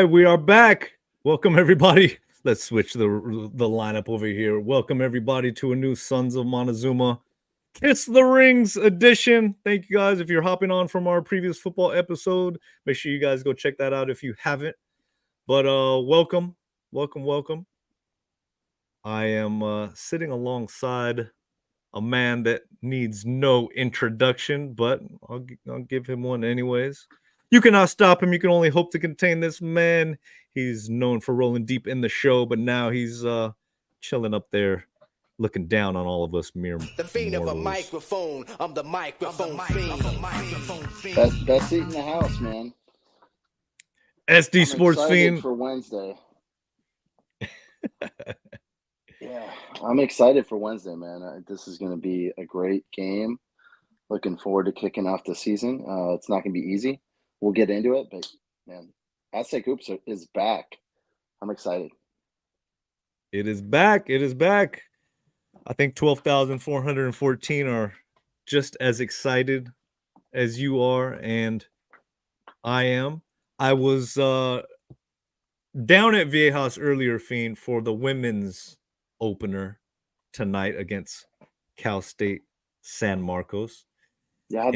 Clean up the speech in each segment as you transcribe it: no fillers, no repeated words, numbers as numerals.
we are back. Welcome everybody. Let's switch the lineup over here. Welcome everybody to a new Sons of Montezuma Kiss the Rings edition. Thank you guys. If you're hopping on from our previous football episode, make sure you guys go check that out if you haven't. But welcome. I am sitting alongside a man that needs no introduction, but I'll give him one anyways. You cannot stop him. You can only hope to contain this man. He's known for rolling deep in the show, but now he's chilling up there, looking down on all of us mere The fiend of a mortals. microphone. I'm the microphone fiend. Best seat in the house, man. SD I'm Sports excited Fiend. for Wednesday. Yeah, I'm excited for Wednesday, man. This is going to be a great game. Looking forward to kicking off the season. It's not going to be easy. We'll get into it, but man, Aztec Hoops is back. I'm excited. It is back. It is back. I think 12,414 are just as excited as you are, and I am. I was down at Viejas earlier, Fiend, for the women's opener tonight against Cal State San Marcos. Yeah,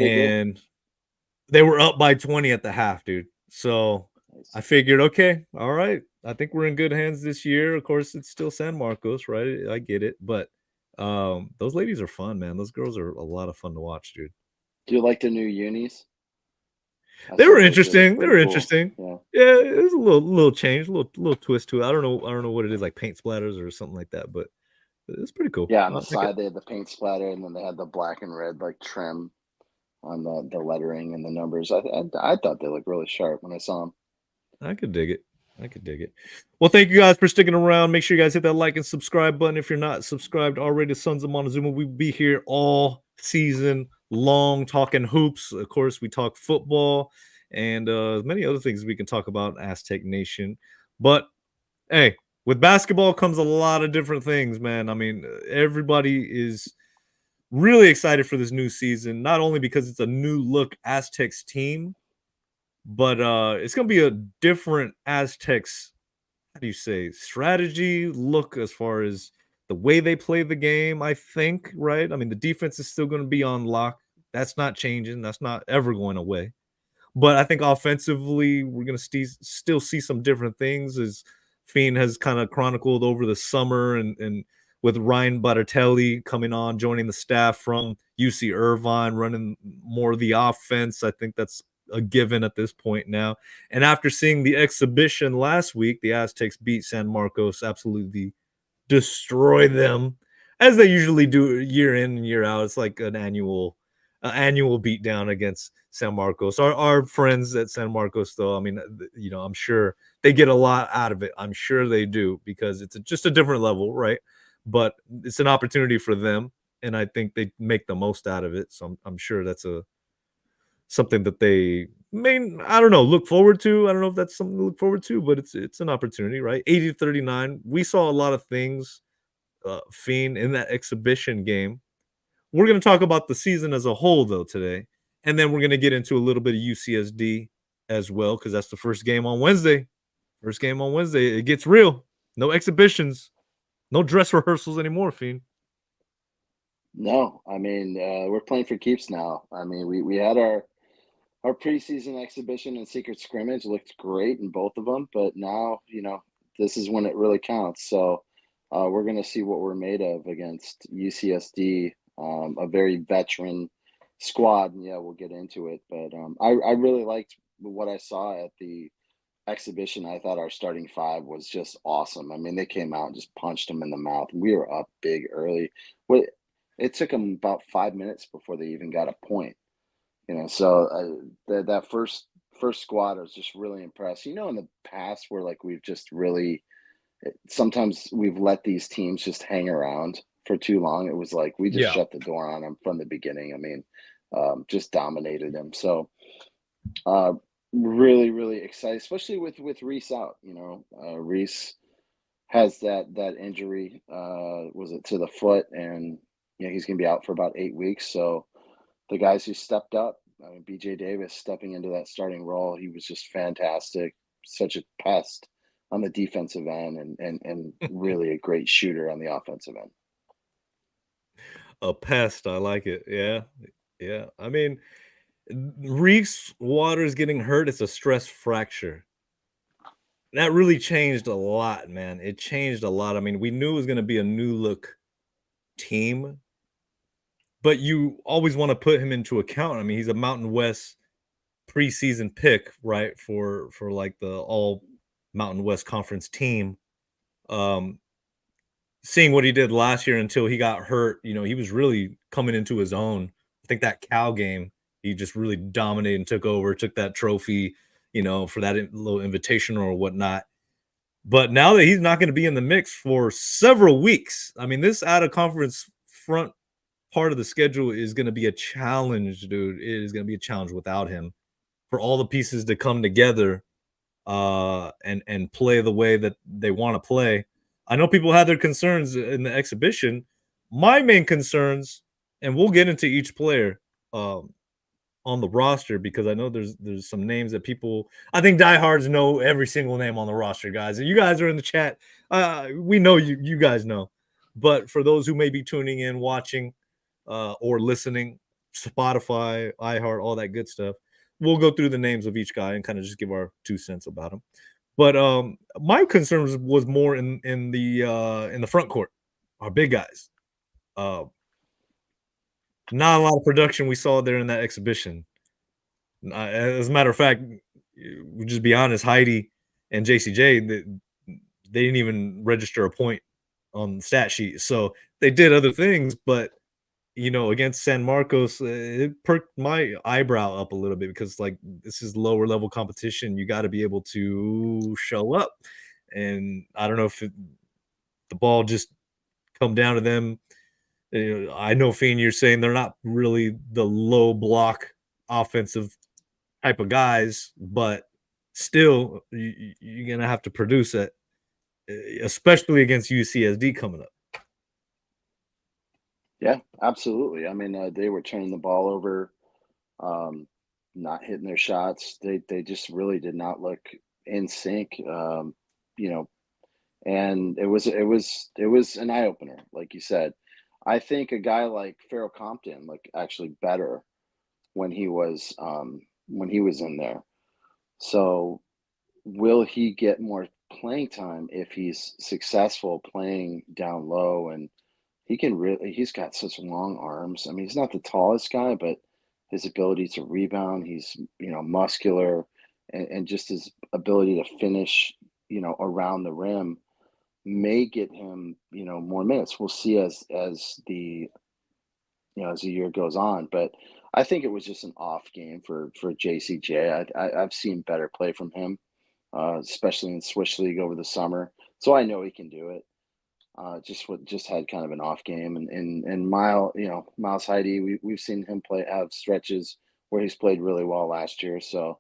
they were up by 20 at the half, dude. So nice. I figured, okay, all right. I think we're in good hands this year. Of course, it's still San Marcos, right? I get it. But those ladies are fun, man. Those girls are a lot of fun to watch, dude. Do you like the new unis? They were interesting. They were interesting. Yeah, it was a little change, a little twist to it. I don't know what it is, like paint splatters or something like that, but it's pretty cool. Yeah, on the side they had the paint splatter, and then they had the black and red like trim on the lettering and the numbers. I thought they looked really sharp when I saw them. I could dig it. Well, thank you guys for sticking around. Make sure you guys hit that like and subscribe button if you're not subscribed already to Sons of Montezuma. We'll be here all season long talking hoops. Of course, we talk football and many other things we can talk about Aztec Nation. But hey, with basketball comes a lot of different things, man. I mean, everybody is really excited for this new season, not only because it's a new look Aztecs team, but it's going to be a different Aztecs, how do you say, strategy look as far as the way they play the game, I think, right? I mean, the defense is still going to be on lock. That's not changing. That's not ever going away. But I think offensively, we're going to still see some different things, as Fiend has kind of chronicled over the summer, and with Ryan Bartelli coming on, joining the staff from UC Irvine, running more of the offense. I think that's a given at this point now. And after seeing the exhibition last week, the Aztecs beat San Marcos, absolutely destroy them, as they usually do year in and year out. It's like an annual beatdown against San Marcos. Our friends at San Marcos, though, I mean, I'm sure they get a lot out of it. I'm sure they do, because it's just a different level, right? But it's an opportunity for them, and I think they make the most out of it. So I'm sure that's something that they look forward to. I don't know if that's something to look forward to, but it's an opportunity, right? 80-39. We saw a lot of things, Fiend, in that exhibition game. We're going to talk about the season as a whole, though, today. And then we're going to get into a little bit of UCSD as well, because that's the first game on Wednesday. It gets real. No exhibitions. No dress rehearsals anymore, Fiend. No, I mean, we're playing for keeps now. I mean, we had our preseason exhibition and secret scrimmage, looked great in both of them, but now, this is when it really counts. So we're going to see what we're made of against UCSD, a very veteran squad. And yeah, we'll get into it. But I really liked what I saw at the exhibition. I thought our starting five was just awesome. I mean, they came out and just punched them in the mouth. We were up big early. It took them about 5 minutes before they even got a point. So that first squad, I was just really impressed. In the past, where like we've just really, sometimes we've let these teams just hang around for too long. It was like we just shut the door on them from the beginning. I mean, just dominated them. So really, really excited, especially with Reese out. Reese has that injury. Was it to the foot? And he's going to be out for about 8 weeks. So the guys who stepped up, BJ Davis stepping into that starting role, he was just fantastic. such a pest on the defensive end and really a great shooter on the offensive end. A pest, I like it. Yeah, yeah. I mean, Reese Waters getting hurt, it's a stress fracture. That really changed a lot, man. It changed a lot. I mean, we knew it was gonna be a new look team, but you always wanna put him into account. I mean, he's a Mountain West preseason pick, right, for, like, the all Mountain West Conference team. Um, Seeing what he did last year until he got hurt, he was really coming into his own. I think that Cal game, he just really dominated and took over, took that trophy, for that little invitation or whatnot. But now that he's not going to be in the mix for several weeks, I mean, this out of conference front part of the schedule is going to be a challenge, dude. It is going to be a challenge without him for all the pieces to come together and play the way that they want to play. I know people had their concerns in the exhibition. My main concerns, and we'll get into each player on the roster because I know there's some names that people. I think diehards know every single name on the roster, guys. And you guys are in the chat. We know you guys know. But for those who may be tuning in, watching, or listening, Spotify, iHeart, all that good stuff, we'll go through the names of each guy and kind of just give our 2 cents about them. But my concern was more in the front court, our big guys. Not a lot of production we saw there in that exhibition. As a matter of fact, we just be honest, Heidi and JCJ, they didn't even register a point on the stat sheet. So they did other things, but against San Marcos, it perked my eyebrow up a little bit because like this is lower level competition. You got to be able to show up. And I don't know if the ball just come down to them. I know, Fiend, you're saying they're not really the low block offensive type of guys, but still, you're gonna have to produce it, especially against UCSD coming up. Yeah, absolutely. I mean, they were turning the ball over, not hitting their shots. They just really did not look in sync. You know, and it was an eye opener, like you said. I think a guy like Farrell Compton looked actually better when he was in there. So will he get more playing time if he's successful playing down low? And he's got such long arms. I mean, he's not the tallest guy, but his ability to rebound, he's muscular, and just his ability to finish around the rim may get him more minutes. We'll see as the year goes on. But I think it was just an off game for JCJ. I've seen better play from him, especially in Swiss League over the summer. So I know he can do it. Just had kind of an off game, and Miles Heidi, we've seen him have stretches where he's played really well last year. So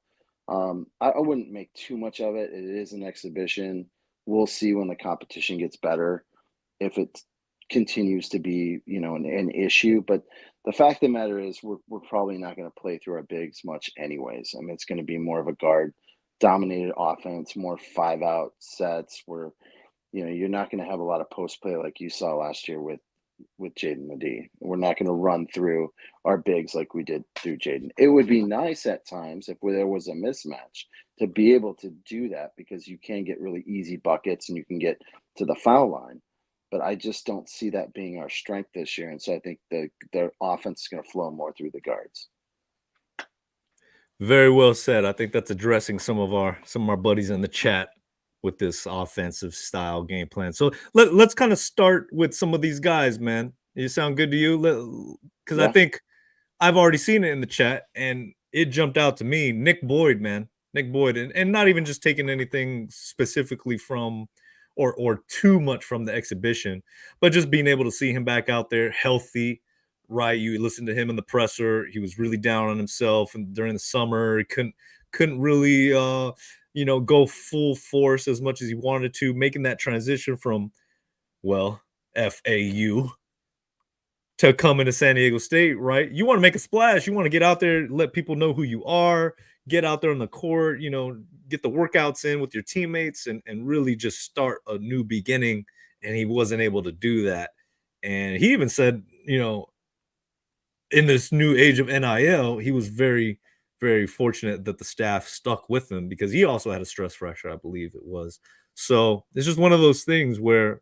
I wouldn't make too much of it. It is an exhibition. We'll see when the competition gets better if it continues to be an issue. But the fact of the matter is we're probably not going to play through our bigs much anyways. I mean, it's going to be more of a guard dominated offense, more 5-out sets where you're not going to have a lot of post play like you saw last year with Jaden McD. We're not going to run through our bigs like we did through Jaden. It would be nice at times if there was a mismatch to be able to do that because you can get really easy buckets and you can get to the foul line. But I just don't see that being our strength this year. And so I think their offense is going to flow more through the guards. Very well said. I think that's addressing some of our buddies in the chat with this offensive style game plan. So let's kind of start with some of these guys, man. You sound good to you? Because I think I've already seen it in the chat and it jumped out to me. Nick Boyd, man. Nick Boyd. And not even just taking anything specifically from or too much from the exhibition, but just being able to see him back out there healthy, right? You listen to him in the presser. He was really down on himself and during the summer. He couldn't really go full force as much as he wanted to, making that transition from, FAU to coming to San Diego State, right? You want to make a splash. You want to get out there, let people know who you are, get out there on the court, get the workouts in with your teammates and really just start a new beginning. And he wasn't able to do that. And he even said, in this new age of NIL, he was very, very fortunate that the staff stuck with him because he also had a stress fracture, I believe it was. So it's just one of those things where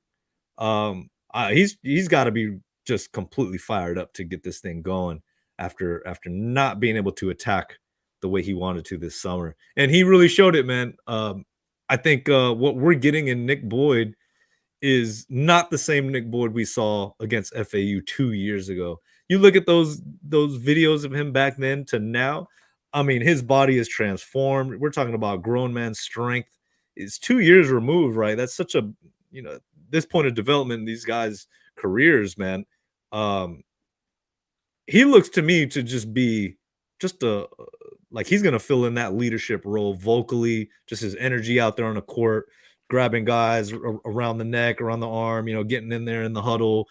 he's got to be just completely fired up to get this thing going after not being able to attack the way he wanted to this summer. And he really showed it, man. I think what we're getting in Nick Boyd is not the same Nick Boyd we saw against FAU 2 years ago. You look at those videos of him back then to now, I mean, his body is transformed. We're talking about grown man strength. It's 2 years removed, right? That's such a, this point of development in these guys' careers, man. He looks to me to just be just like he's going to fill in that leadership role vocally, just his energy out there on the court, grabbing guys around the neck, around the arm, getting in there in the huddle,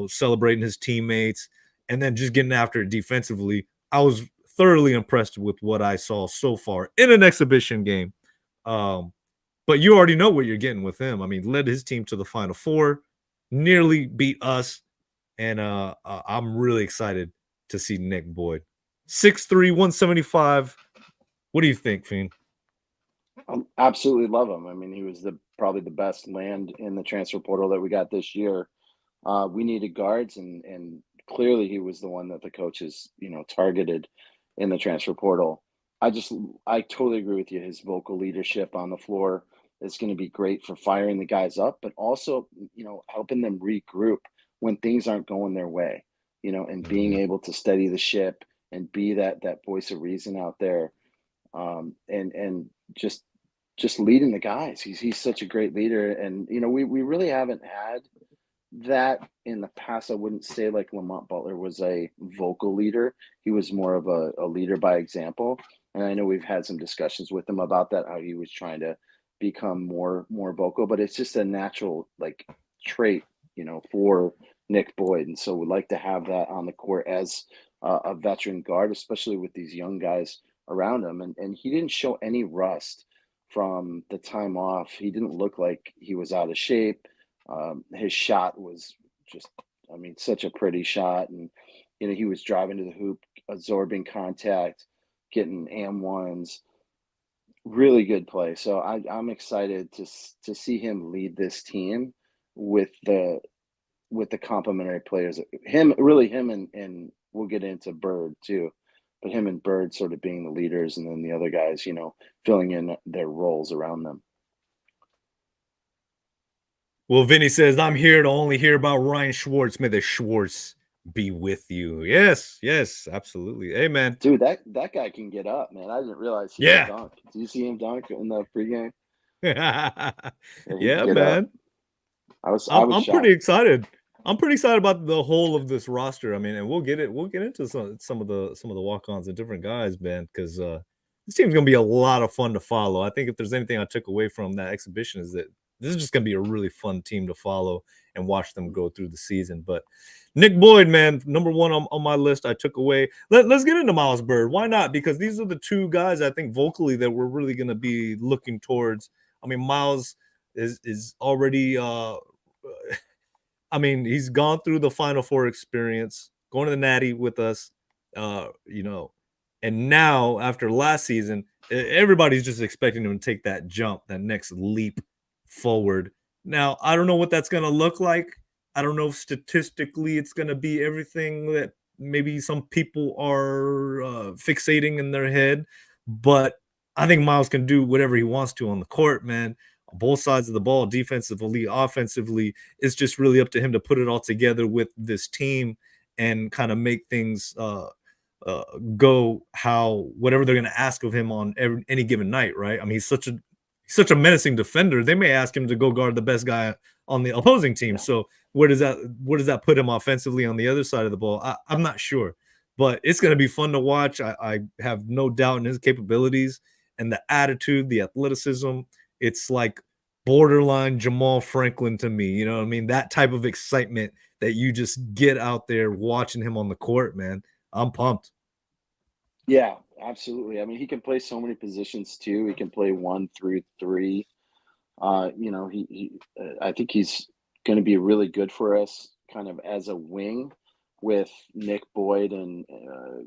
celebrating his teammates, and then just getting after it defensively. I was thoroughly impressed with what I saw so far in an exhibition game. But you already know what you're getting with him. I mean, led his team to the Final Four, nearly beat us, and I'm really excited to see Nick Boyd. 6'3", 175. What do you think, Fiend? I absolutely love him. I mean, he was probably the best land in the transfer portal that we got this year. We needed guards, and clearly he was the one that the coaches, targeted in the transfer portal. I totally agree with you. His vocal leadership on the floor is going to be great for firing the guys up, but also, helping them regroup when things aren't going their way, and being able to steady the ship and be that voice of reason out there, and just leading the guys. He's such a great leader, and we really haven't had that in the past. I wouldn't say like Lamont Butler was a vocal leader. He was more of a leader by example. And I know we've had some discussions with him about that, how he was trying to become more vocal, but it's just a natural like trait, for Nick Boyd. And so we'd like to have that on the court as a veteran guard, especially with these young guys around him. And he didn't show any rust from the time off. He didn't look like he was out of shape. His shot was just, such a pretty shot. And, he was driving to the hoop, absorbing contact, getting M1s, really good play. So I'm excited to see him lead this team with the complementary players. Him and we'll get into Bird too, but him and Bird sort of being the leaders, and then the other guys, filling in their roles around them. Well, Vinny says, I'm here to only hear about Ryan Schwartz. May the Schwartz be with you. Yes, absolutely. Hey, man. Dude, that guy can get up, man. I didn't realize he could dunk. Did you see him dunk in the pregame? Yeah, man. I'm pretty excited. I'm pretty excited about the whole of this roster. I mean, and we'll get into some of the walk-ons and different guys, man, because this team's gonna be a lot of fun to follow. I think if there's anything I took away from that exhibition is that this is just gonna be a really fun team to follow and watch them go through the season. But Nick Boyd, man, number one on my list, I took away. Let's get into Miles Bird. Why not? Because these are the two guys I think vocally that we're really gonna be looking towards. I mean, Miles is already he's gone through the Final Four experience, going to the Natty with us, and now after last season, everybody's just expecting him to take that jump, that next leap forward. Now, I don't know what that's going to look like. I don't know if statistically it's going to be everything that maybe some people are fixating in their head, but I think Miles can do whatever he wants to on the court, man. On both sides of the ball, defensively, offensively. It's just really up to him to put it all together with this team and kind of make things go how whatever they're going to ask of him on any given night, right? I mean, he's such a menacing defender. They may ask him to go guard the best guy on the opposing team. So where does that put him offensively on the other side of the ball? I'm not sure, but it's going to be fun to watch. I have no doubt in his capabilities and the attitude, the athleticism. It's like borderline Jamal Franklin to me. You know what I mean? That type of excitement that you just get out there watching him on the court, man. I'm pumped. Yeah, absolutely. I mean, he can play so many positions too. He can play 1 through 3. You know, I think he's going to be really good for us, kind of as a wing, with Nick Boyd and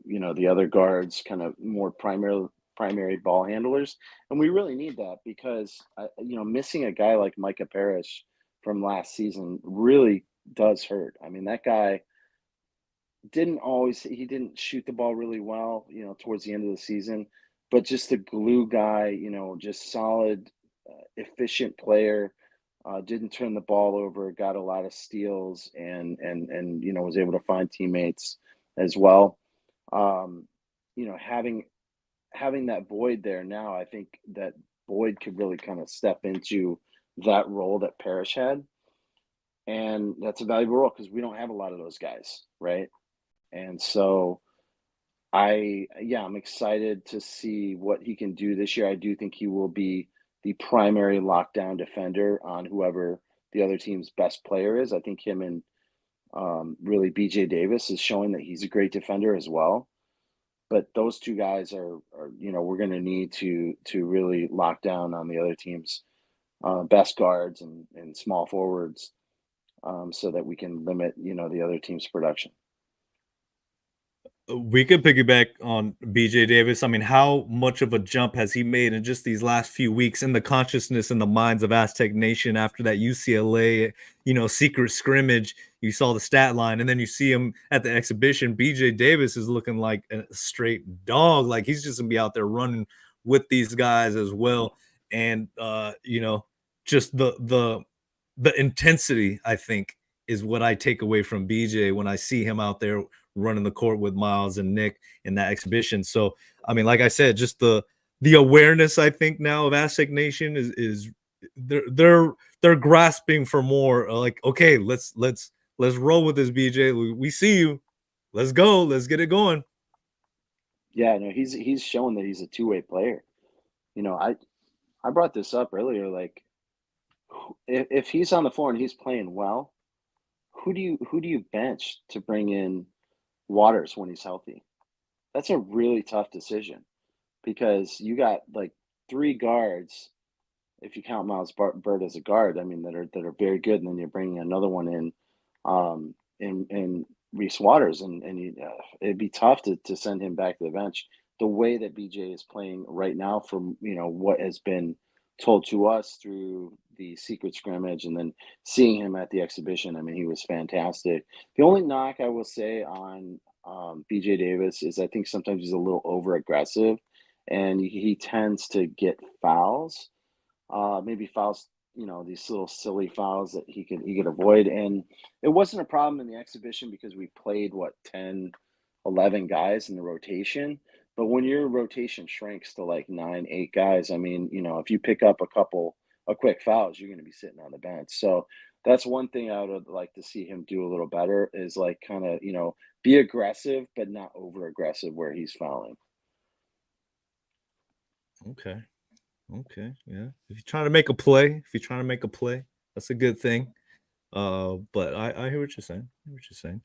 you know, the other guards, kind of more primary ball handlers, and we really need that because you know, missing a guy like Micah Parrish from last season really does hurt. I mean, that guy he didn't shoot the ball really well, you know, towards the end of the season, but just a glue guy, you know, just solid, efficient player. Didn't turn the ball over, got a lot of steals, and you know, was able to find teammates as well. Um, you know, having that Boyd there now, I think that Boyd could really kind of step into that role that Parrish had, and that's a valuable role because we don't have a lot of those guys, right? And so I'm excited to see what he can do this year. I do think he will be the primary lockdown defender on whoever the other team's best player is. I think him and really BJ Davis is showing that he's a great defender as well. But those two guys are you know, we're going to need to really lock down on the other team's best guards and small forwards, so that we can limit, you know, the other team's production. We could piggyback on BJ Davis. I mean, how much of a jump has he made in just these last few weeks in the consciousness and the minds of Aztec Nation after that UCLA, you know, secret scrimmage? You saw the stat line, and then you see him at the exhibition. BJ Davis is looking like a straight dog. Like he's just gonna be out there running with these guys as well. And you know, just the intensity, I think, is what I take away from BJ when I see him out there running the court with Miles and Nick in that exhibition. So, I mean, like I said, just the awareness I think now of Aztec Nation is they're grasping for more. Like, okay, let's roll with this, BJ. We see you. Let's go. Let's get it going. Yeah, no, he's shown that he's a two-way player. You know, I brought this up earlier. Like, if he's on the floor and he's playing well, who do you bench to bring in Waters when he's healthy? That's a really tough decision because you got like three guards, if you count Bird as a guard. I mean, that are very good, and then you're bringing another one in Reese Waters, and it'd be tough to send him back to the bench. The way that BJ is playing right now, from you know what has been told to us through the secret scrimmage, and then seeing him at the exhibition, I mean, he was fantastic. The only knock I will say on BJ Davis is I think sometimes he's a little over aggressive, and he tends to get fouls, maybe fouls, you know, these little silly fouls that he could avoid. And it wasn't a problem in the exhibition because we played what, 10, 11 guys in the rotation. But when your rotation shrinks to like 9, 8 guys, I mean, you know, if you pick up a couple of quick fouls, you're going to be sitting on the bench. So that's one thing I would like to see him do a little better, is like kind of, you know, be aggressive but not over aggressive where he's fouling. Okay. Okay. Yeah. If you're trying to make a play, that's a good thing. But I hear what you're saying. I hear what you're saying.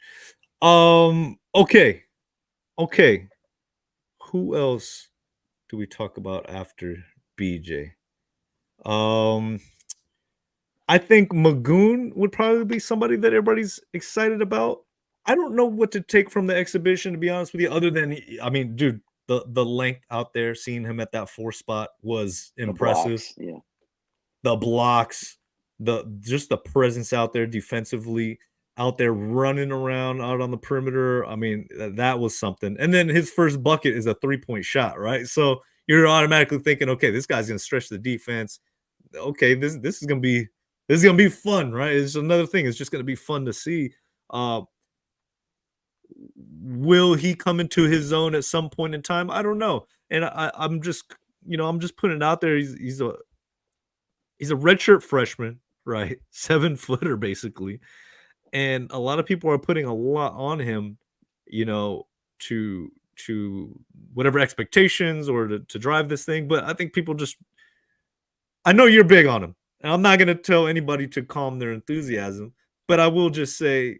Okay. Okay. Who else do we talk about after BJ? Um, I think Magoon would probably be somebody that everybody's excited about. I don't know what to take from the exhibition, to be honest with you, other than I mean, dude, the length out there, seeing him at that 4 spot was The impressive. blocks, yeah. The blocks, just the presence out there defensively, out there running around out on the perimeter. I mean, that was something. And then his first bucket is a 3-point shot, right? So you're automatically thinking, okay, this guy's gonna stretch the defense. Okay, this is gonna be fun, right? It's another thing. It's just gonna be fun to see. Uh, will he come into his zone at some point in time? I don't know. And I'm just, I'm just putting it out there. He's a redshirt freshman, right? 7-footer basically. And a lot of people are putting a lot on him, you know, to whatever expectations or to drive this thing. But I think people just, I know you're big on him. And I'm not gonna tell anybody to calm their enthusiasm, but I will just say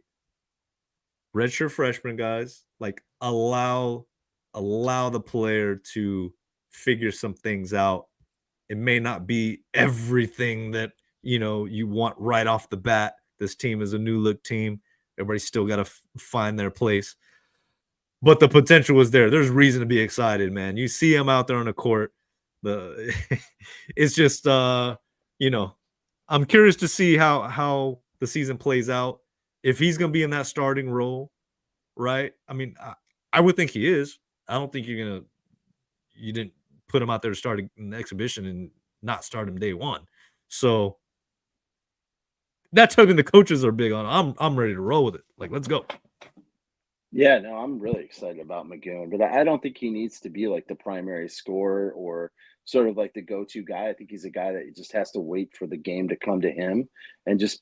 redshirt freshman guys, like allow allow the player to figure some things out. It may not be everything that you want right off the bat. This team is a new look team. Everybody's still got to find their place, but the potential is there. There's reason to be excited, man. You see him out there on the court. The it's just I'm curious to see how the season plays out. If he's going to be in that starting role, right? I mean, I would think he is. I don't think you didn't put him out there to start an exhibition and not start him day one. So that's something the coaches are big on. I'm ready to roll with it. Like, let's go. Yeah, no, I'm really excited about Magoon, but I don't think he needs to be like the primary scorer or sort of like the go-to guy. I think he's a guy that just has to wait for the game to come to him and just,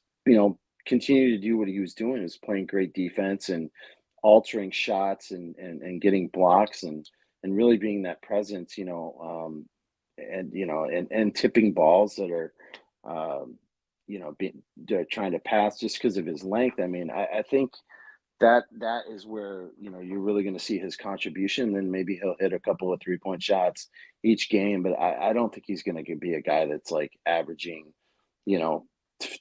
continue to do what he was doing, is playing great defense and altering shots and getting blocks and really being that presence, and tipping balls that are, they're trying to pass just because of his length. I mean, I think that is where you're really going to see his contribution. Then maybe he'll hit a couple of 3-point shots each game, but I don't think he's going to be a guy that's like averaging, you know,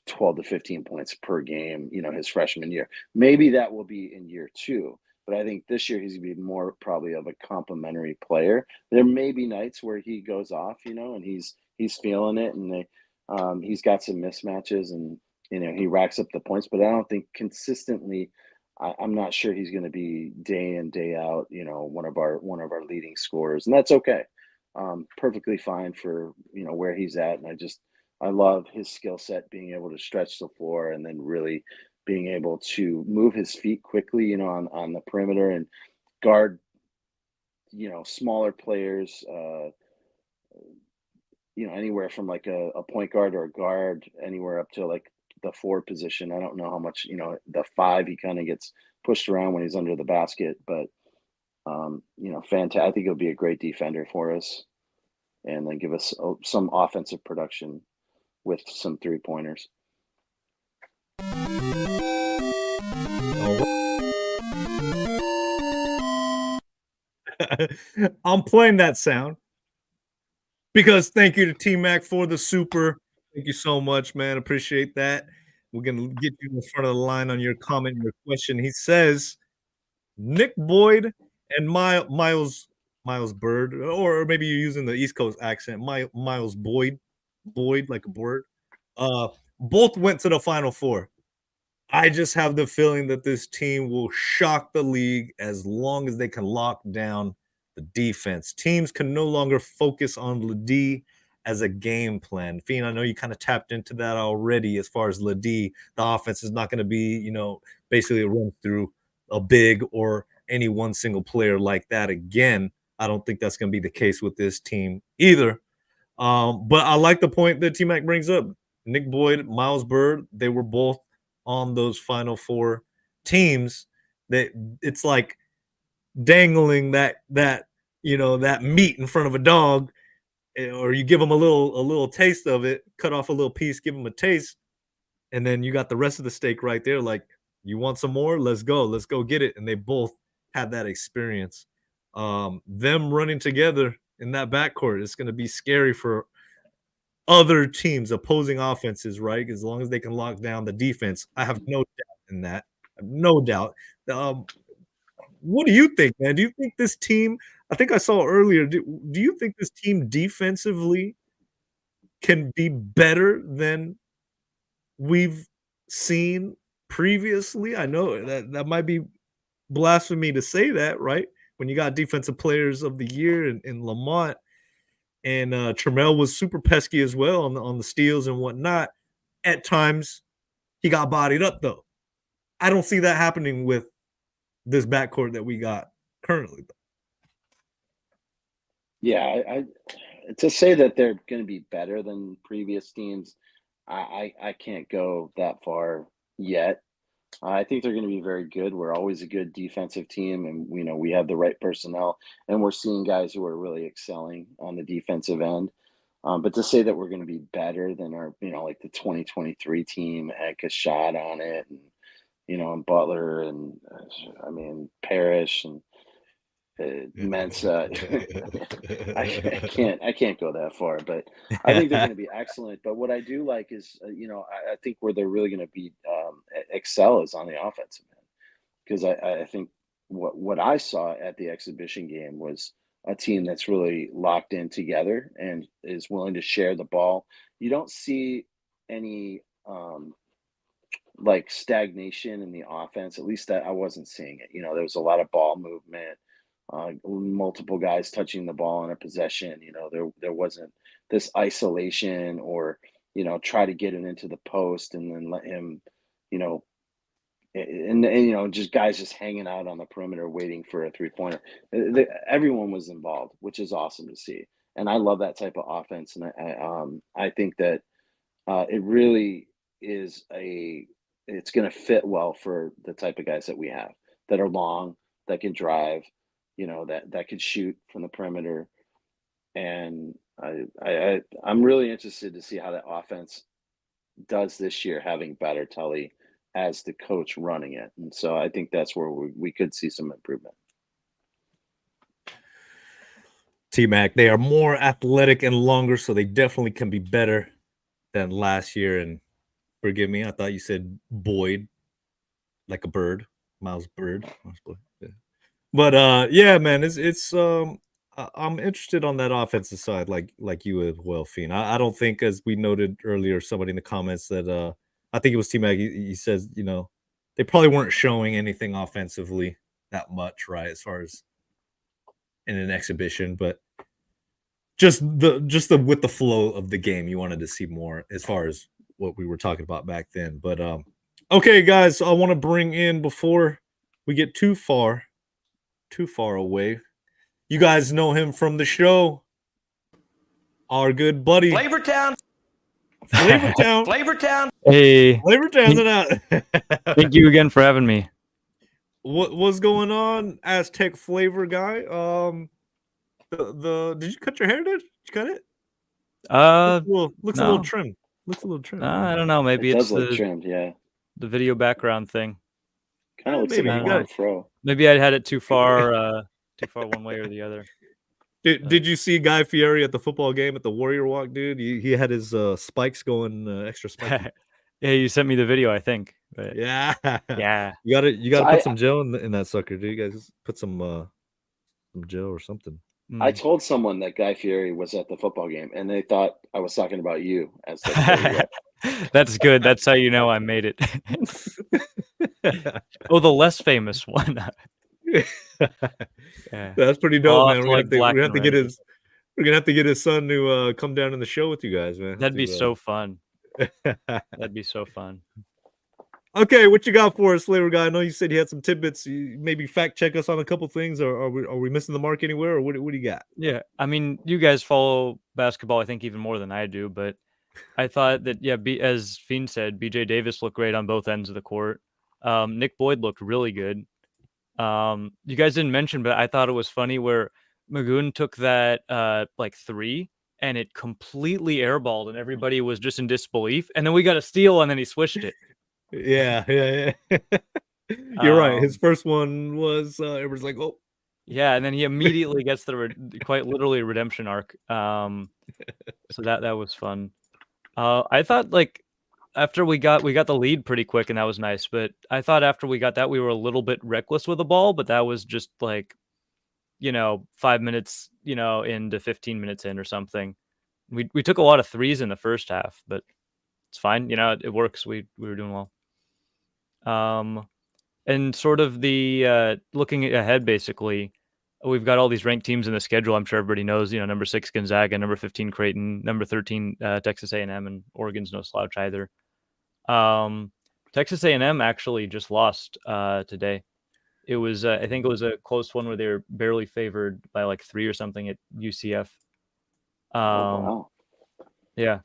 12 to 15 points per game. His freshman year. Maybe that will be in year two, but I think this year he's going to be more probably of a complementary player. There may be nights where he goes off, and he's feeling it, and he's got some mismatches, and he racks up the points, but I don't think consistently. I'm not sure he's going to be day in, day out, one of our leading scorers, and that's okay. Perfectly fine for where he's at, and I love his skill set, being able to stretch the floor and then really being able to move his feet quickly, on the perimeter and guard, smaller players. Anywhere from like a point guard or a guard, anywhere up to like the forward position. I don't know how much, the five, he kind of gets pushed around when he's under the basket, but fantastic. I think he'll be a great defender for us and then give us some offensive production with some 3-pointers. I'm playing that sound because thank you to T-Mac for the super. Thank you so much, man. Appreciate that. We're going to get you in front of the line on your comment, your question. He says, Nick Boyd and Miles Bird, or maybe you're using the East Coast accent, Miles Boyd like a bird, both went to the Final Four. I just have the feeling that this team will shock the league as long as they can lock down the defense. Teams can no longer focus on LeD as a game plan. Fiend, I know you kind of tapped into that already as far as LeD. The offense is not going to be, basically a run through a big or any one single player like that again. I don't think that's going to be the case with this team either. But I like the point that T-Mac brings up. Nick Boyd, Miles Bird, they were both on those Final Four teams. That it's like dangling that meat in front of a dog, or you give them a little taste of it, cut off a little piece, give them a taste, and then you got the rest of the steak right there. Like, you want some more? Let's go get it. And they both had that experience. Them running together in that backcourt, it's going to be scary for other teams, opposing offenses, right? As long as they can lock down the defense. I have no doubt in that. I have no doubt. What do you think, man? Do you think this team, I think I saw earlier, do you think this team defensively can be better than we've seen previously? I know that might be blasphemy to say that, right? When you got defensive players of the year in Lamont, and Trammell was super pesky as well on the steals and whatnot. At times, he got bodied up though. I don't see that happening with this backcourt that we got currently. Yeah, I to say that they're going to be better than previous teams, I can't go that far yet. I think they're going to be very good. We're always a good defensive team, and we have the right personnel, and we're seeing guys who are really excelling on the defensive end. But to say that we're going to be better than our, like the 2023 team, had a shot on it, and and Butler, and I mean Parrish, and Mensa. I can't go that far, but I think they're going to be excellent. But what I do like is, I think where they're really going to be excel is on the offensive end, because I think what I saw at the exhibition game was a team that's really locked in together and is willing to share the ball. You don't see any like stagnation in the offense. At least that I wasn't seeing it. There was a lot of ball movement, multiple guys touching the ball in a possession. There wasn't this isolation or try to get it into the post and then let him, you know, and just guys just hanging out on the perimeter waiting for a 3-pointer. Everyone was involved, which is awesome to see, and I love that type of offense. And I think that it really is it's going to fit well for the type of guys that we have that are long, that can drive, that can shoot from the perimeter. And I'm really interested to see how that offense does this year, having Battertelli as the coach running it. And so I think that's where we could see some improvement. T-Mac, they are more athletic and longer, so they definitely can be better than last year. And forgive me, I thought you said Boyd, like a bird, Miles Bird. Yeah. But yeah, man, it's I'm interested on that offensive side, like you as well, Fiend. I don't think, as we noted earlier, somebody in the comments that I think it was T-Mac. He says, they probably weren't showing anything offensively that much, right, as far as in an exhibition, but just the with the flow of the game, you wanted to see more as far as what we were talking about back then. But okay, guys, so I want to bring in, before we get too far away, you guys know him from the show, our good buddy Flavortown. Hey, Flavortown's it out. thank you again for having me. What's going on, Aztec Flavor guy? Did you cut your hair? Did you cut it? Looks a no. little trimmed. Looks a little trimmed. I don't know. Maybe It it's does look trimmed, yeah. the video background thing. Kind of looks maybe like you a got long it. fro. Maybe I had it too far one way or the other. Did you see Guy Fieri at the football game at the Warrior Walk, dude? He had his spikes going extra spiky. Yeah, you sent me the video, I think. But Yeah. yeah. You got to So put some gel in that sucker, dude. You guys put some gel or something. I told someone that Guy Fieri was at the football game, and they thought I was talking about you as the That's good. That's how you know I made it. Oh, the less famous one. Yeah. That's pretty dope, man. We're We're gonna have to get his son to come down in the show with you guys, man. That'd be so fun. That'd be so fun. Okay, what you got for us, Flavor Guy? I know you said you had some tidbits. You maybe fact check us on a couple things, or are we missing the mark anywhere, or what do you got? Yeah, I mean, you guys follow basketball, I think, even more than I do, but I thought that, as Fiend said, BJ Davis looked great on both ends of the court. Nick Boyd looked really good. You guys didn't mention, but I thought it was funny where Magon took that three, and it completely airballed, and everybody was just in disbelief. And then we got a steal, and then he swished it. Yeah. You're right. His first one was everyone's like, oh. Yeah, and then he immediately gets the quite literally redemption arc. So that was fun. I thought after we got the lead pretty quick, and that was nice. But I thought after we got that, we were a little bit reckless with the ball. But that was just 5 minutes, into 15 minutes in or something. We took a lot of threes in the first half, but it's fine. It works. We were doing well. And sort of the looking ahead, basically, we've got all these ranked teams in the schedule. I'm sure everybody knows, number 6 Gonzaga, number 15 Creighton, number 13 Texas A&M, and Oregon's no slouch either. Texas A&M actually just lost today. It was I think it was a close one where they were barely favored by 3 or something at UCF. wow. Yeah.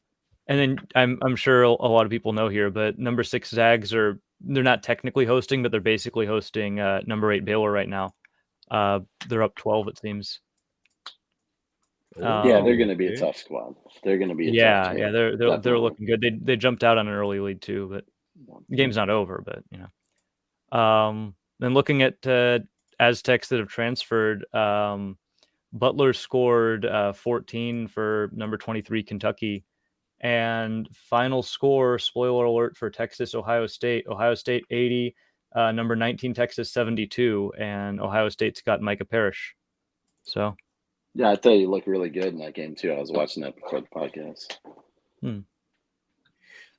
And then I'm sure a lot of people know here, but number 6 Zags they're not technically hosting, but they're basically hosting number 8 Baylor right now. They're up 12, it seems. Yeah, they're going to be a tough squad. They're going to be a tough team. They're looking good. They jumped out on an early lead too, but the game's not over. But then looking at Aztecs that have transferred. Butler scored 14 for number 23 Kentucky, and final score, spoiler alert, for Texas Ohio State 80, number 19 Texas 72, and Ohio State's got Micah Parrish. So Yeah, I thought you looked really good in that game too. I was watching that before the podcast. I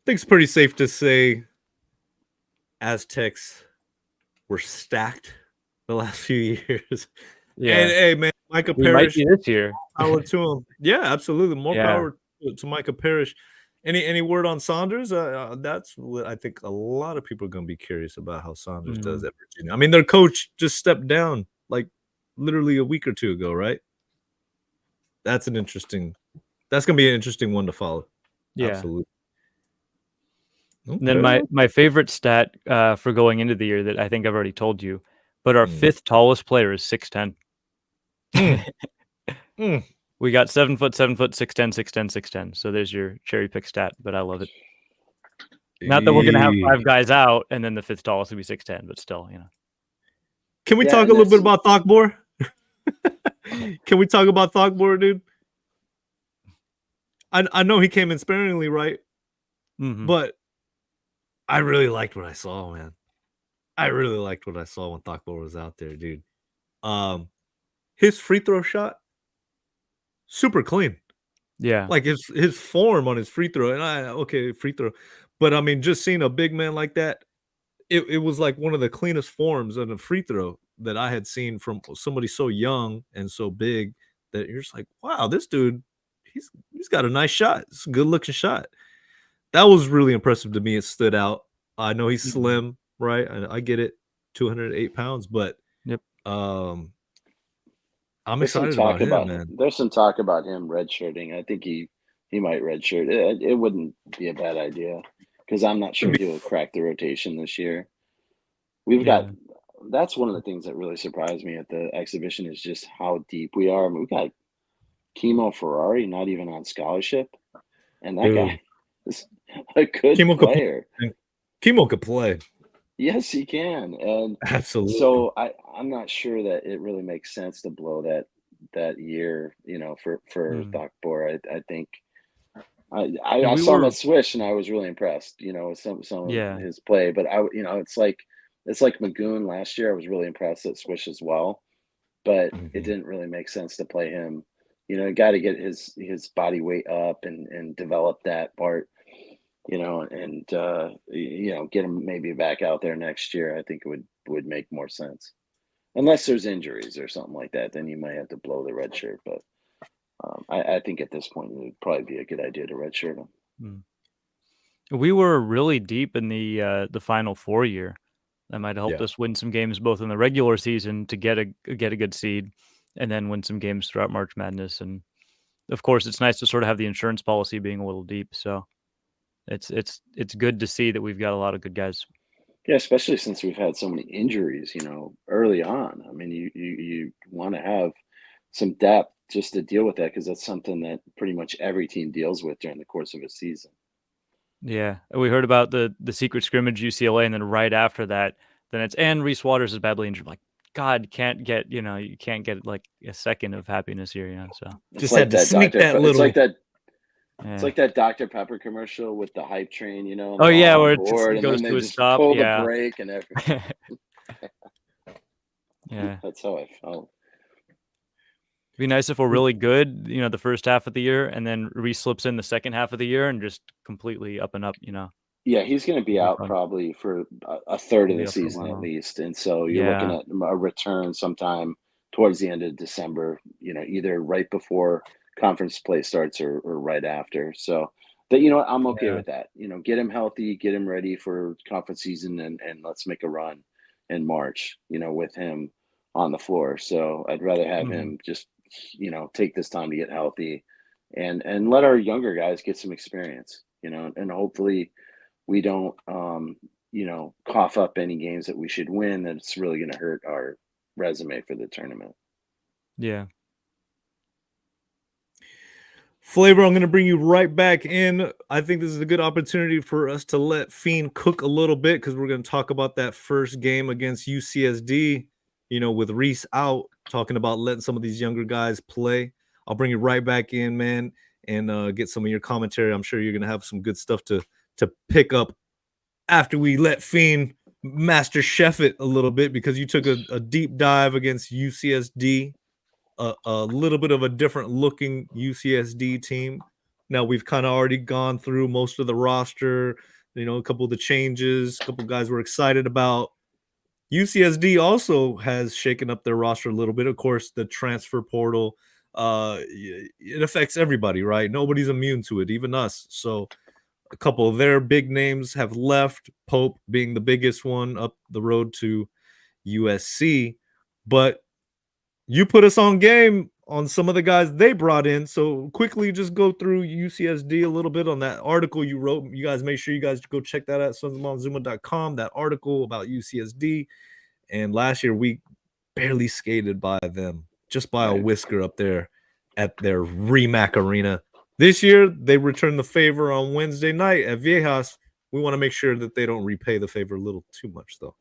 think it's pretty safe to say Aztecs were stacked the last few years. yeah, And hey, man, Micah we might Parrish, be this year. power to him. Yeah, absolutely. More Yeah. power to Micah Parrish. Any word on Saunders? That's what I think a lot of people are going to be curious about how Saunders does at Virginia. I mean, their coach just stepped down like literally a week or two ago, right? That's going to be an interesting one to follow. Yeah. Absolutely. And then my favorite stat for going into the year that I think I've already told you, but our fifth tallest player is 6'10". We got 7 foot, 6'10", 6'10", 6'10". So there's your cherry pick stat, but I love it. Not that we're gonna have 5 guys out and then the fifth tallest will be 6'10", but still, you know. Can we talk a little bit about Thakbor? Can we talk about Thakbor, dude? I know he came in sparingly, right? But I really liked what I saw, man. I really liked what I saw when Thakbor was out there, dude. His free throw shot, super clean. Yeah. Like his form on his free throw, and free throw. But I mean, just seeing a big man like that, it was like one of the cleanest forms of a free throw that I had seen from somebody so young and so big that you're just like, wow, this dude, he's got a nice shot. It's a good looking shot. That was really impressive to me. It stood out. I know he's slim, right? I get it, 208 pounds, but I'm excited about him, man. There's some talk about him redshirting. I think he might redshirt. It wouldn't be a bad idea because I'm not sure he'll crack the rotation this year. That's one of the things that really surprised me at the exhibition is just how deep we are. I mean, we got Kimo Ferrari not even on scholarship, and that guy is a good player. Kimo could play. Yes, he can, and absolutely. So I'm not sure that it really makes sense to blow that year, you know, for Thakbor. I think I saw him at Swish and I was really impressed, you know, with some of his play. But it's like Magoon last year. I was really impressed at Swish as well, but it didn't really make sense to play him. You know, got to get his body weight up and develop that part. You know, and get him maybe back out there next year. I think it would make more sense, unless there's injuries or something like that. Then you might have to blow the red shirt. But I think at this point it would probably be a good idea to redshirt him. We were really deep in the Final Four year. That might have helped us win some games both in the regular season to get a good seed, and then win some games throughout March Madness. And of course, it's nice to sort of have the insurance policy being a little deep. So. It's good to see that we've got a lot of good guys. Yeah, especially since we've had so many injuries, you know, early on. I mean, you want to have some depth just to deal with that because that's something that pretty much every team deals with during the course of a season. Yeah, we heard about the secret scrimmage UCLA, and then right after that, and Reese Waters is badly injured. Like, God, you can't get like a second of happiness here, you know. So just had to sneak that little. It's like that. Yeah. It's like that Dr. Pepper commercial with the hype train, you know. Oh yeah, where it goes to a stop. Pull the brake and everything. Yeah, that's how I felt. It'd be nice if we're really good, you know, the first half of the year, and then Reese slips in the second half of the year and just completely up and up, you know. Yeah, he's going to be out probably for a third of the season at least, and so you're looking at a return sometime towards the end of December. You know, either right before conference play starts or right after. So but you know what, I'm okay with that. You know, get him healthy, get him ready for conference season, and let's make a run in March, you know, with him on the floor. So I'd rather have him just, you know, take this time to get healthy and let our younger guys get some experience, you know, and hopefully we don't you know, cough up any games that we should win that's really going to hurt our resume for the tournament. Yeah. Flavor, I'm going to bring you right back in. I think this is a good opportunity for us to let Fiend cook a little bit because we're going to talk about that first game against UCSD. with Reese out, talking about letting some of these younger guys play. I'll bring you right back in, man, and get some of your commentary. I'm sure you're gonna have some good stuff to pick up after we let Fiend master chef it a little bit, because you took a deep dive against UCSD, a little bit of a different looking UCSD team. Now we've kind of already gone through most of the roster, a couple of the changes, a couple of guys we're excited about. UCSD also has shaken up their roster a little bit. Of course, the transfer portal, it affects everybody, right? Nobody's immune to it, even us. So a couple of their big names have left, Pope being the biggest one up the road to USC. But you put us on game on some of the guys they brought in. So quickly just go through UCSD a little bit on that article you wrote. You guys make sure you guys go check that out, sonsofmontezuma.com, that article about UCSD. And last year we barely skated by them, just by a whisker up there at their Remac Arena. This year, they return the favor on Wednesday night at Viejas. We want to make sure that they don't repay the favor a little too much, though.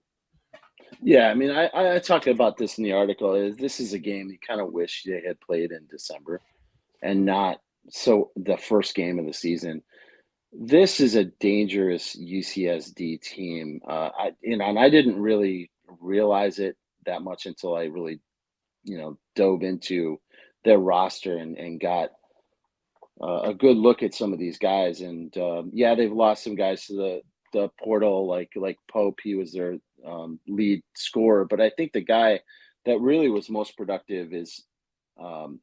Yeah, I mean, I talked about this in the article. This is a game you kind of wish they had played in December and not the first game of the season. This is a dangerous UCSD team. And I didn't really realize it that much until I really, dove into their roster and got a good look at some of these guys. And they've lost some guys to the portal, like Pope. He was their lead scorer, but I think the guy that really was most productive is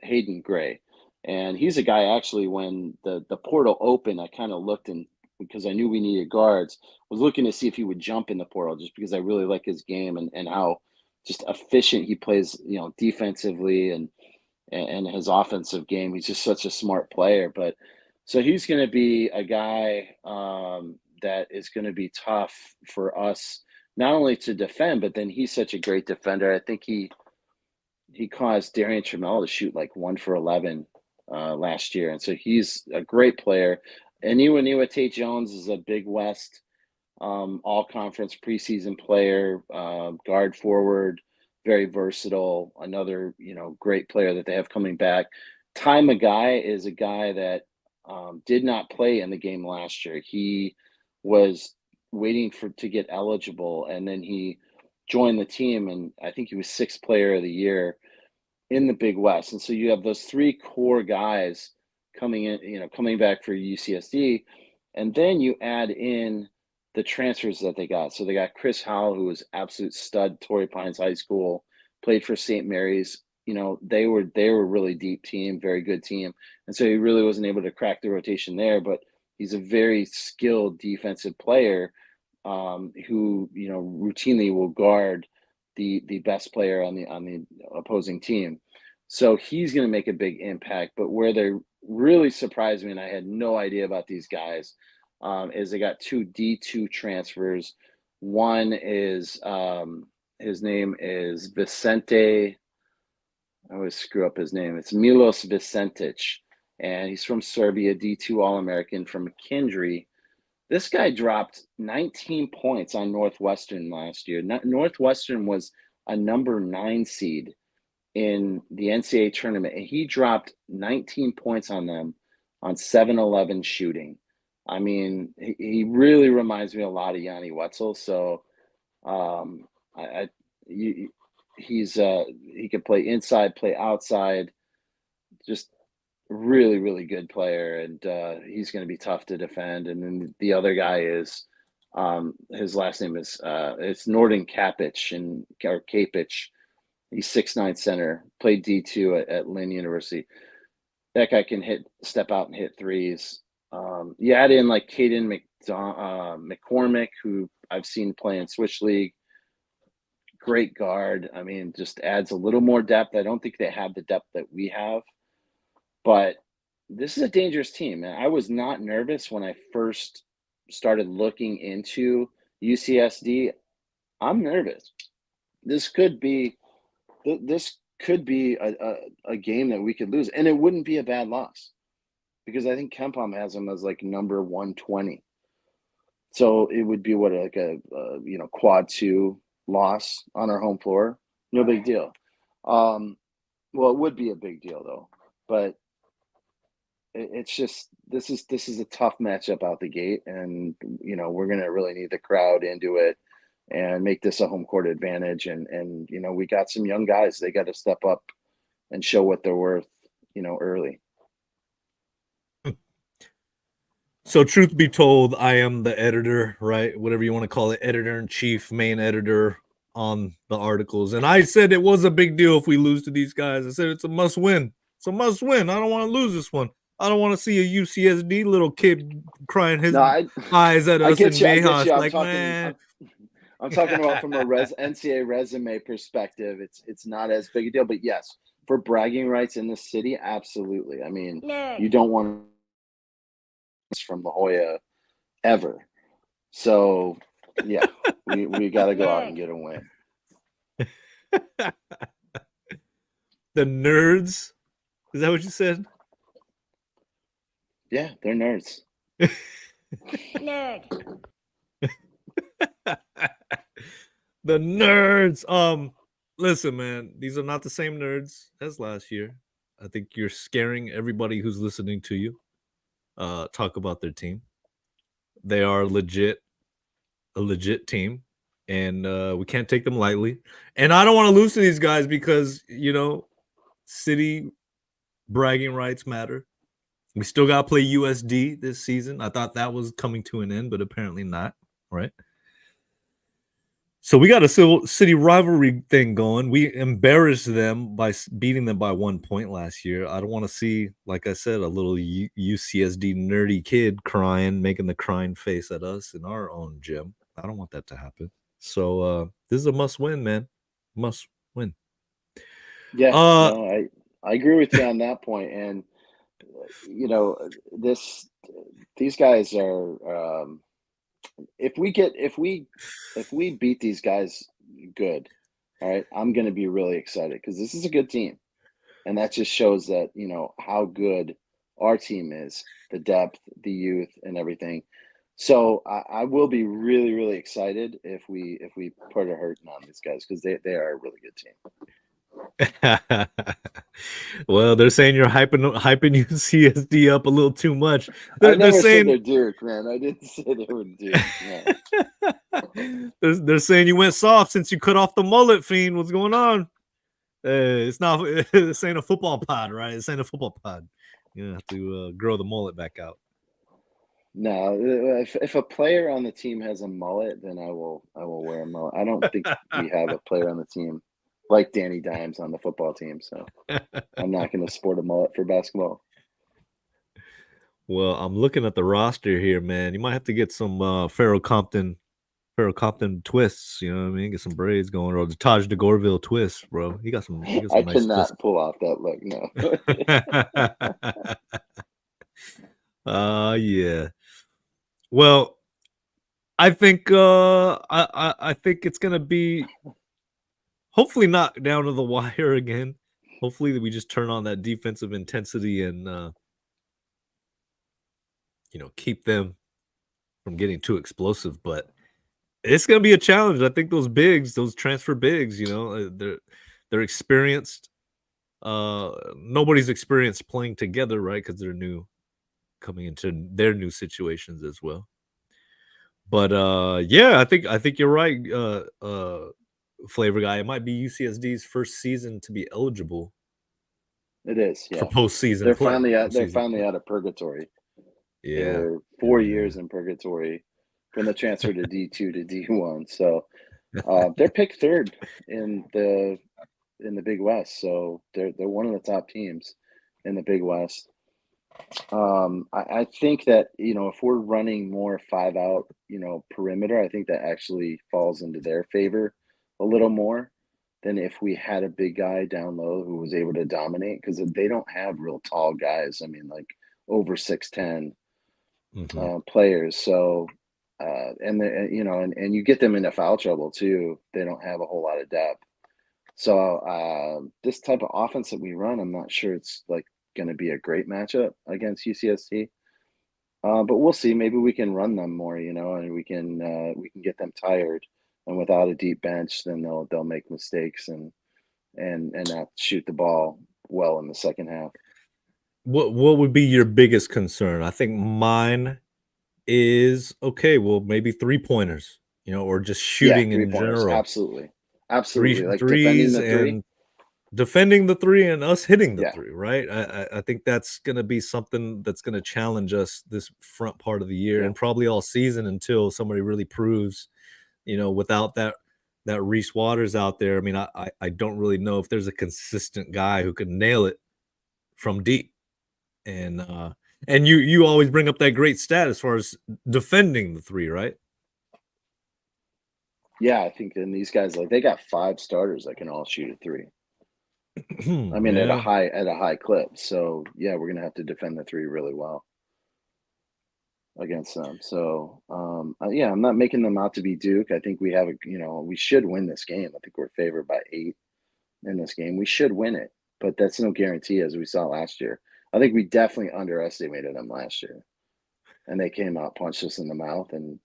Hayden Gray. And he's a guy, actually, when the portal opened, I kind of looked, and because I knew we needed guards, was looking to see if he would jump in the portal, just because I really like his game and how just efficient he plays, defensively and his offensive game. He's just such a smart player. But so he's going to be a guy that is going to be tough for us, not only to defend, but then he's such a great defender. I think he caused Darian Trammell to shoot like 1 for 11 last year. And so he's a great player. And Iniwa Tate Jones is a Big West all-conference preseason player, guard forward, very versatile, another, great player that they have coming back. Ty Magai is a guy that did not play in the game last year. He was waiting to get eligible, and then he joined the team, and I think he was 6th player of the year in the Big West. And so you have those 3 core guys coming in, coming back for UCSD, and then you add in the transfers that they got. So they got Chris Howell, who was absolute stud, Torrey Pines High School, played for St. Mary's. They were a really deep team, very good team. And so he really wasn't able to crack the rotation there, but he's a very skilled defensive player who, routinely will guard the best player on the opposing team. So he's going to make a big impact. But where they really surprised me, and I had no idea about these guys, is they got 2 D2 transfers. One is his name is Vicente. I always screw up his name. It's Milos Vicentic, and he's from Serbia, D2 All-American from McKendree. This guy dropped 19 points on Northwestern last year. Northwestern was a number 9 seed in the NCAA tournament, and he dropped 19 points on them on 7-11 shooting. I mean, he really reminds me a lot of Yanni Wetzel. So he can play inside, play outside, just really, really good player. And he's going to be tough to defend. And then the other guy is, his last name is, it's Norden Kapic or Kapic. He's 6'9" center, played D2 at Lynn University. That guy can step out and hit threes. You add in like Caden McCormick, who I've seen play in Switch League. Great guard. I mean, just adds a little more depth. I don't think they have the depth that we have, but this is a dangerous team. And I was not nervous when I first started looking into UCSD. I'm nervous. This could be a game that we could lose, and it wouldn't be a bad loss, because I think KenPom has them as like number 120. So it would be like a quad 2 loss on our home floor. No big deal. Well, it would be a big deal though, but it's just this is a tough matchup out the gate, and we're gonna really need the crowd into it and make this a home court advantage. And we got some young guys; they got to step up and show what they're worth, early. So, truth be told, I am the editor, right? Whatever you want to call it, editor in chief, main editor on the articles. And I said it was a big deal if we lose to these guys. I said it's a must win. It's a must win. I don't want to lose this one. I don't want to see a UCSD little kid crying his eyes at us in Mayhaus. Like, man. I'm talking about from a NCAA resume perspective. It's not as big a deal, but yes, for bragging rights in the city, absolutely. I mean, you don't want from La Jolla ever. So yeah, we got to go out and get a win. The nerds, is that what you said? Yeah, they're nerds. Nerd. The nerds. Listen, man, these are not the same nerds as last year. I think you're scaring everybody who's listening to you talk about their team. They are a legit team, and we can't take them lightly. And I don't want to lose to these guys because city bragging rights matter. We still got to play USD this season. I thought that was coming to an end, but apparently not, right? So we got a city rivalry thing going. We embarrassed them by beating them by 1 point last year. I don't want to see, like I said, a little UCSD nerdy kid crying, making the crying face at us in our own gym. I don't want that to happen. So this is a must win, man. Must win. Yeah, no, I agree with you on that point. And these guys are if we beat these guys good, all right, I'm going to be really excited because this is a good team, and that just shows that how good our team is, the depth, the youth, and everything. So I will be really, really excited if we put a hurting on these guys because they are a really good team. Well, they're saying you're hyping UCSD up a little too much. They're saying they're Duke, man. I didn't say they were Duke. No. They're saying you went soft since you cut off the mullet, Fiend. What's going on? It's not. This ain't a football pod, right? This ain't a football pod. You have to grow the mullet back out. No, if a player on the team has a mullet, then I will wear a mullet. I don't think we have a player on the team like Danny Dimes on the football team, so I'm not going to sport a mullet for basketball. Well, I'm looking at the roster here, man. You might have to get some Farrell Compton twists. You know what I mean? Get some braids going, or the Taj DeGorville twist, bro. He got some. I nice cannot twists. Pull off that look. No. Yeah. Well, I think I think it's gonna be hopefully not down to the wire again. Hopefully that we just turn on that defensive intensity and keep them from getting too explosive. But it's gonna be a challenge. I think those transfer bigs, they're experienced. Nobody's experienced playing together, right? Because they're new, coming into their new situations as well. But yeah, I think you're right, Flavor Guy. It might be UCSD's first season to be eligible. It is, yeah. For postseason. They're finally out of purgatory. Yeah. They're 4 years in purgatory from the transfer to D2 to D1. So they're picked third in the Big West. So they're one of the top teams in the Big West. I think that if we're running more 5-out perimeter, I think that actually falls into their favor a little more than if we had a big guy down low who was able to dominate, because they don't have real tall guys. I mean, like over 6'10" players. So and you get them into foul trouble too. They don't have a whole lot of depth. So this type of offense that we run, I'm not sure it's like going to be a great matchup against UCSD, but we'll see. Maybe we can run them more, and we can get them tired, and without a deep bench, then they'll make mistakes, and and not shoot the ball well in the second half. What would be your biggest concern? I think mine is okay. Well, maybe 3-pointers, or just shooting in 3-pointers. general. Absolutely. Like Threes defending the three. and defending the three and us hitting the Yeah. three, right? I think that's going to be something that's going to challenge us this front part of the year and probably all season until somebody really proves, without that Reese Waters out there. I mean, I don't really know if there's a consistent guy who can nail it from deep. And you always bring up that great stat as far as defending the three, right? Yeah, I think then these guys, like, they got 5 starters that can all shoot a three. I mean, at a high clip. So yeah, we're gonna have to defend the three really well against them. So yeah, I'm not making them out to be Duke. I think we have we should win this game. I think we're favored by 8 in this game. We should win it, but that's no guarantee, as we saw last year. I think we definitely underestimated them last year, and they came out, punched us in the mouth, and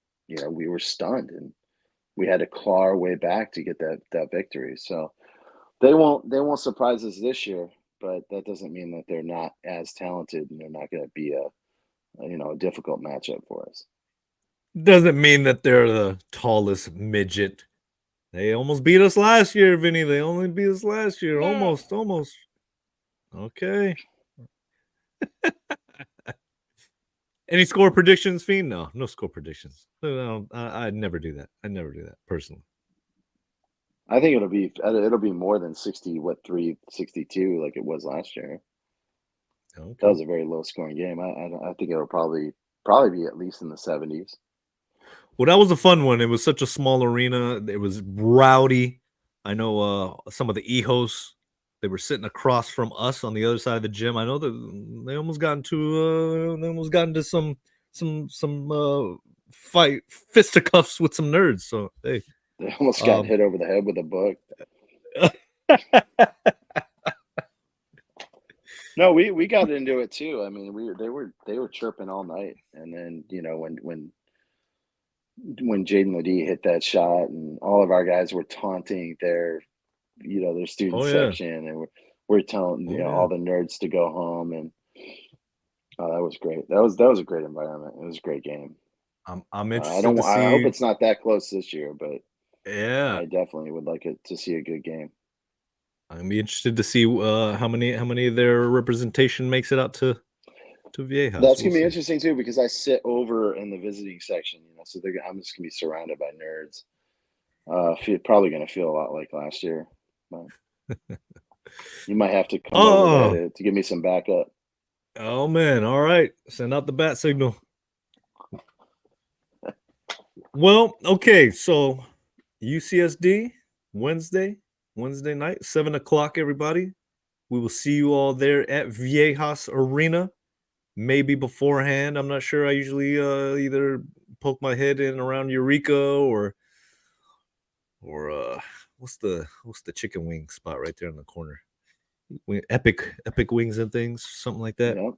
we were stunned, and we had to claw our way back to get that victory. So they won't surprise us this year, but that doesn't mean that they're not as talented, and they're not going to be a difficult matchup for us. Doesn't mean that they're the tallest midget. They almost beat us last year, Vinny. They only beat us last year. Almost. Okay. Any score predictions, Fiend? No score predictions. No, I'd never do that. I'd never do that personally. I think it'll be more than 62 like it was last year. Okay. That was a very low scoring game. I think it'll probably be at least in the 70s. Well, that was a fun one. It was such a small arena. It was rowdy. I know some of the e-hosts, they were sitting across from us on the other side of the gym. I know that they almost got into some fight fisticuffs with some nerds. So hey, they almost got hit over the head with a book. No, we got into it too. I mean, they were chirping all night, and then when Jaden Ledee hit that shot, and all of our guys were taunting their student section, and we're telling all the nerds to go home, and that was great. That was a great environment. It was a great game. I'm interested to see. I hope it's not that close this year, but yeah, I definitely would like it to see a good game. I'm be interested to see how many of their representation makes it out to Viejas. That's gonna be interesting too, because I sit over in the visiting section, so I'm just gonna be surrounded by nerds. Probably gonna feel a lot like last year. But you might have to come over there to give me some backup. Oh man! All right, send out the bat signal. Well, okay, so UCSD Wednesday night, 7:00, everybody. We will see you all there at Viejas Arena. Maybe beforehand. I'm not sure. I usually either poke my head in around Eureka or what's the chicken wing spot right there in the corner? Epic Wings and Things, something like that. Yep.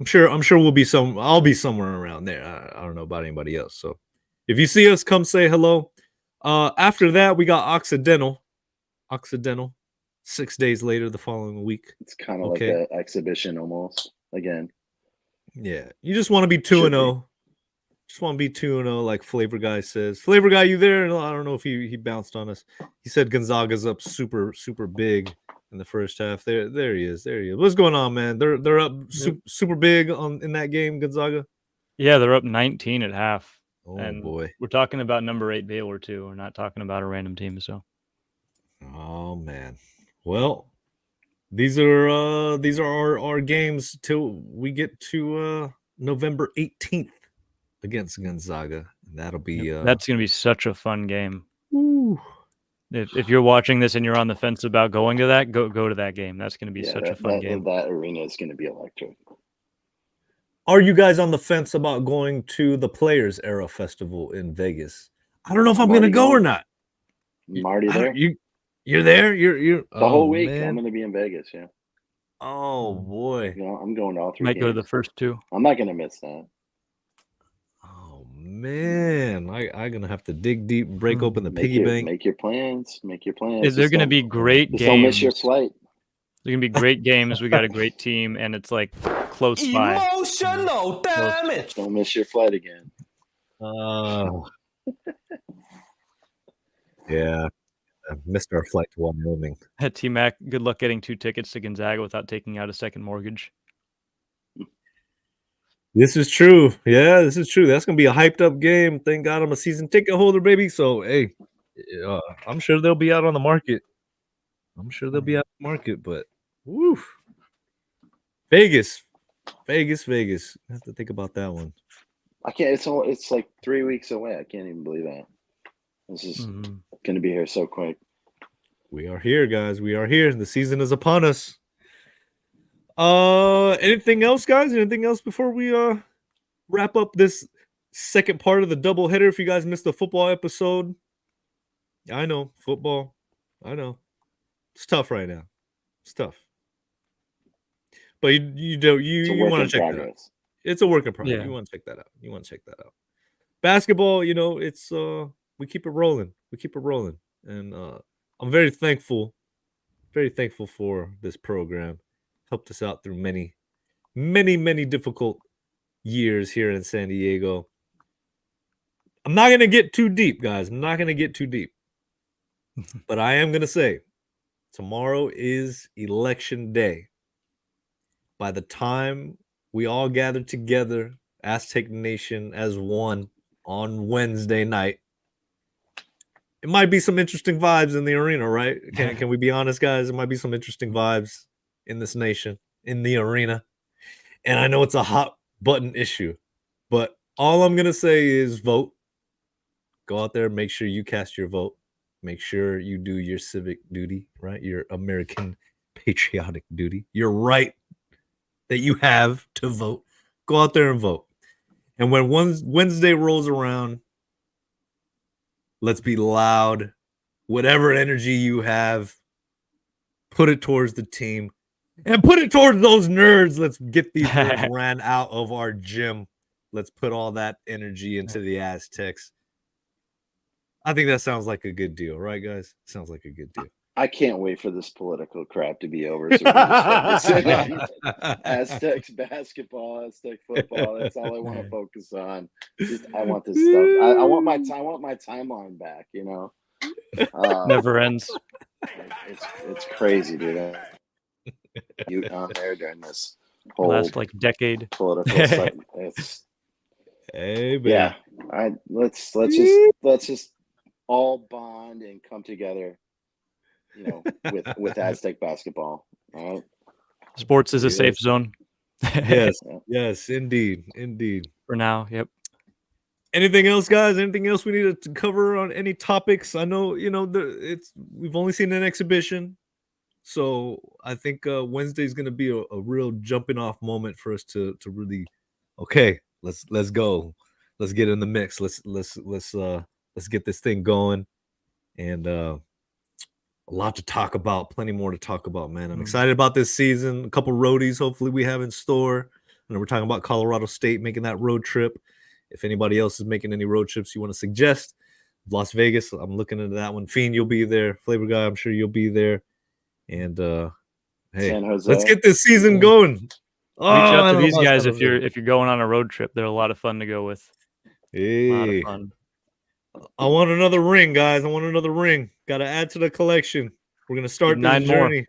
I'm sure I'll be somewhere around there. I don't know about anybody else. So if you see us, come say hello. After that, we got Occidental 6 days later, the following week. It's kind of like an exhibition almost again. Yeah, you just want to be 2-0. Just want to be 2-0, like Flavor Guy says. Flavor Guy, you there? I don't know if he bounced on us. He said Gonzaga's up super big in the first half. There he is. What's going on, man? They're up super big in that game, Gonzaga. Yeah, they're up 19 at half. Oh and boy, we're talking about number 8 Baylor too. We're not talking about a random team. So, oh man. Well, these are our games till we get to November 18th against Gonzaga. That'll be that's gonna be such a fun game. Woo. If you're watching this and you're on the fence about going to that, go to that game. That's gonna be such a fun game. That arena is gonna be electric. Are you guys on the fence about going to the Players Era Festival in Vegas? I don't know if I'm gonna go or not. I'm already there. You're there? You're the whole week. Man. I'm gonna be in Vegas. Yeah. Oh boy. I'm going to all 3 Might games. go to the first 2. I'm not gonna miss that. Oh man. Man, I'm gonna have to dig deep, break open the piggy bank. Make your plans. Make your plans. They're going to be great Just games. don't miss your flight. They're going to be great games. We got a great team, and it's like close by. Emotional damage. Don't miss your flight again. Yeah, I missed our flight to Wyoming. T-Mac, good luck getting 2 tickets to Gonzaga without taking out a second mortgage. This is true. Yeah, this is true. That's gonna be a hyped up game. Thank God I'm a season ticket holder, baby. So hey, I'm sure they'll be out on the market. But woof. Vegas. I have to think about that one. I can't. It's like 3 weeks away. I can't even believe that. This is going to be here so quick. We are here, guys. We are here. The season is upon us. Anything else, guys? Anything else before we wrap up this second part of the doubleheader? If you guys missed the football episode, I know football. I know it's tough right now. It's tough, but you want to check that out. It's a work in progress. Yeah. You want to check that out. Basketball, it's we keep it rolling. And I'm very thankful for this program. Helped us out through many, many, many difficult years here in San Diego. I'm not going to get too deep, guys. But I am going to say tomorrow is election day. By the time we all gather together, Aztec Nation as one on Wednesday night, it might be some interesting vibes in the arena, right? Can we be honest, guys? It might be some interesting vibes in this nation, in the arena. And I know it's a hot button issue, but all I'm going to say is vote. Go out there, make sure you cast your vote. Make sure you do your civic duty, right? Your American patriotic duty. Your right that you have to vote. Go out there and vote. And when Wednesday rolls around, let's be loud. Whatever energy you have, put it towards the team. And put it towards those nerds. Let's get these nerds ran out of our gym. Let's put all that energy into the Aztecs. I think that sounds like a good deal, right, guys? Sounds like a good deal. I can't wait for this political crap to be over. So we can focus on Aztecs basketball, Aztec football. That's all I want to focus on. I want this stuff. I want my timeline back. Never ends. It's crazy, dude. You on there during this whole last decade political stuff. It's hey, baby. Yeah. Let's just all bond and come together. With Aztec basketball. All right. Sports is a safe zone. Yes, indeed. For now, yep. Anything else, guys? Anything else we need to cover on any topics? I know, we've only seen an exhibition, so I think Wednesday is going to be a real jumping off moment for us to really, okay, let's go, let's get in the mix, let's get this thing going, and a lot to talk about, plenty more to talk about, man. I'm excited about this season. A couple roadies, hopefully, we have in store. And we're talking about Colorado State making that road trip. If anybody else is making any road trips you want to suggest, Las Vegas, I'm looking into that one. Fiend, you'll be there. Flavor Guy, I'm sure you'll be there. And hey, San Jose. Let's get this season going. Reach out to these guys if you're going on a road trip. They're a lot of fun to go with. Hey. A lot of fun. I want another ring, guys. Got to add to the collection. We're gonna start this journey.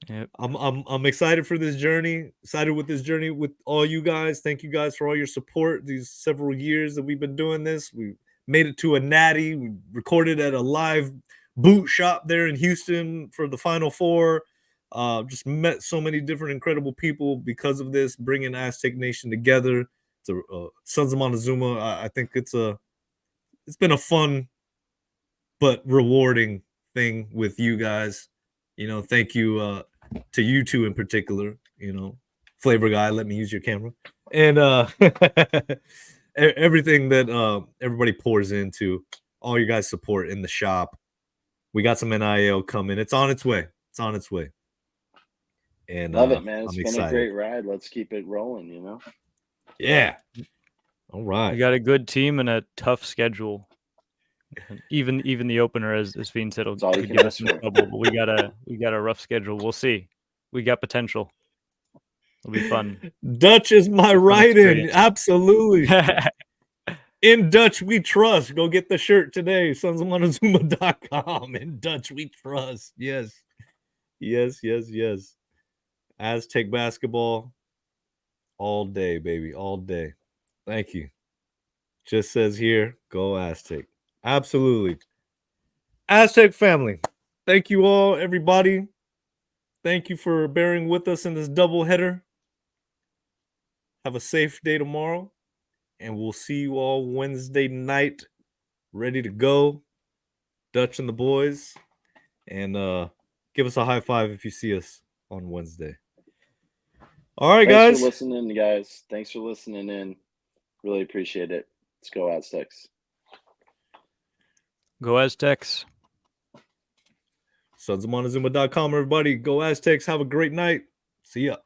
Yep. I'm excited for this journey. Excited with this journey with all you guys. Thank you guys for all your support these several years that we've been doing this. We made it to a natty. We recorded at a live boot shop there in Houston for the Final Four. Just met so many different incredible people because of this, bringing Aztec Nation together. It's Sons of Montezuma. I think it's been a fun but rewarding thing with you guys. Thank you to you two in particular. Flavor Guy, let me use your camera, and everything that everybody pours into, all you guys' support in the shop. We got some NIL coming. It's on its way. And love it, man. I'm It's been a great ride. Let's keep it rolling. Yeah. All We right. got a good team and a tough schedule. Even the opener, as Fiend said, will That's all you could can give us ask some for. trouble. But we got a rough schedule. We'll see. We got potential. It'll be fun. Dutch is my Fun write-in. experience. Absolutely. In Dutch, we trust. Go get the shirt today. SonsOfMontezuma.com. In Dutch, we trust. Yes. Yes, yes, yes. Aztec basketball all day, baby. All day. Thank you. Just says here, go Aztec. Absolutely. Aztec family. Thank you all, everybody. Thank you for bearing with us in this doubleheader. Have a safe day tomorrow. And we'll see you all Wednesday night. Ready to go. Dutch and the boys. And give us a high five if you see us on Wednesday. All right, Thanks guys. for listening, guys. Thanks for listening in. Really appreciate it. Let's go Aztecs. Go Aztecs. SonsOfMontezuma.com, everybody. Go Aztecs. Have a great night. See ya.